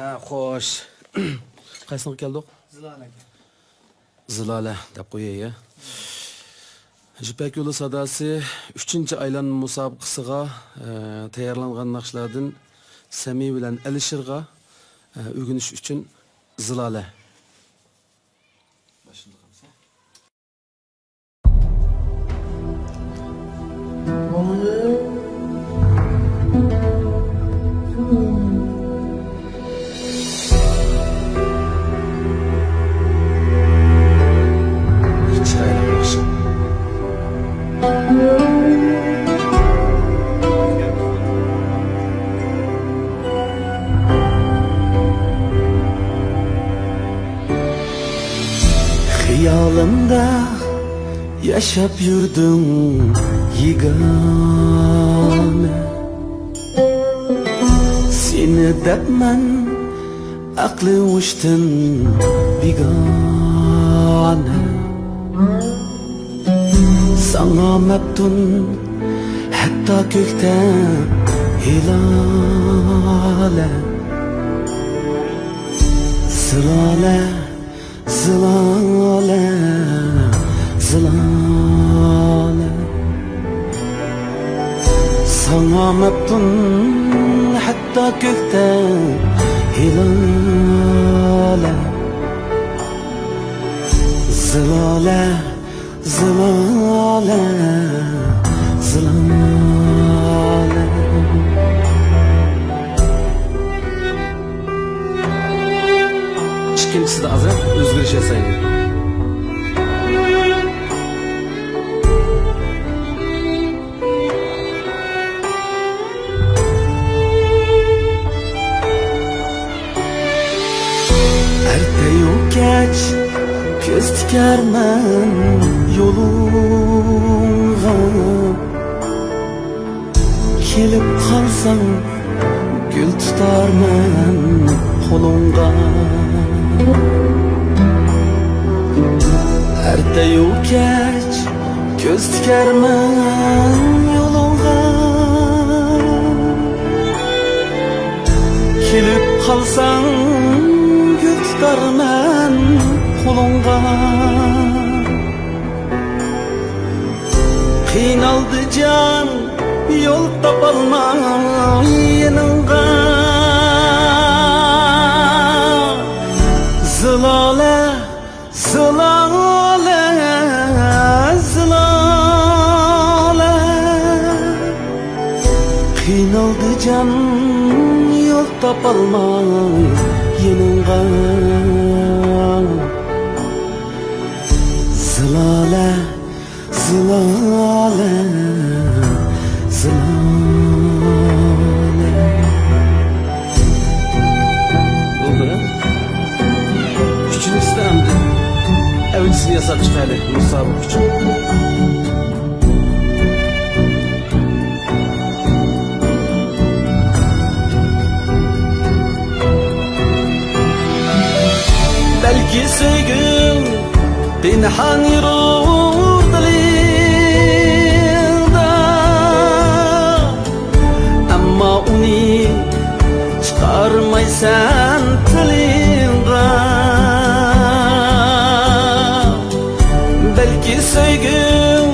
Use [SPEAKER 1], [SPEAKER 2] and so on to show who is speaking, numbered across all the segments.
[SPEAKER 1] Ha, xo'sh. Qaysiniga keldik?
[SPEAKER 2] Zilalaga.
[SPEAKER 1] Zilala deb qo'yay. Jipak yo'li sadasi 3-aylanma musobaqasiga tayyorlangan naqshlardan Sami bilan Alishirga o'rganish uchun Zilala.
[SPEAKER 3] Hayalimda yaşap yurdum yegane. Seni depmen aklı uçtun bigane. Sana meftun hatta kökten hilale. Zilale, zilale, zilale. Sana meftun hatta kökten hilale. Zilale, zilale, zilale.
[SPEAKER 1] İkincisi de azam özgürüş yasaydı.
[SPEAKER 3] Erteyu geç göz tikermen yoluna. Kelip kalsan gül tutarmen kolunga. Erteyu geç göz tikermen yoluna. Kelip kalsan gül tutarmen kolunga. Qiynaldı can yol tapalmay yanınga. Zilale, zilale, zilale. Qiynaldı can yol tapalmay yanınga. Zilale, zilale, zilale.
[SPEAKER 1] Oldu ya. Üçüncüsü de hamdi. Evlisini yasap çıkardı musabık için.
[SPEAKER 3] Belki sevgim pinhan yürür dilinde, ama onu çıkarmaysan tilinde. Belki sevgim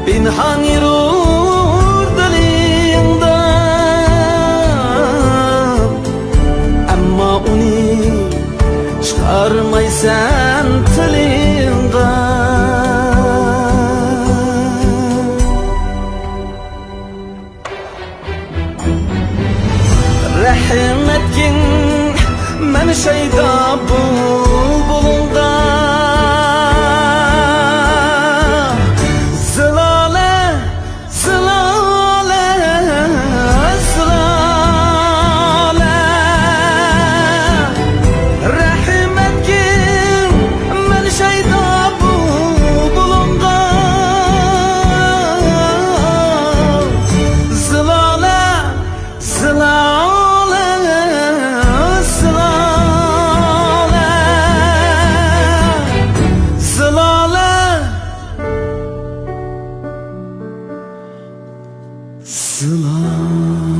[SPEAKER 3] pinhan yürür dilinde, ama onu çıkarmaysan tilinde. Rahim etkin men şeyda bulbulunda. Zilale, zilale, zilale. Rahim etkin men şeyda bulbulunda. Zilale, zilale, zilale, zilale, zilale.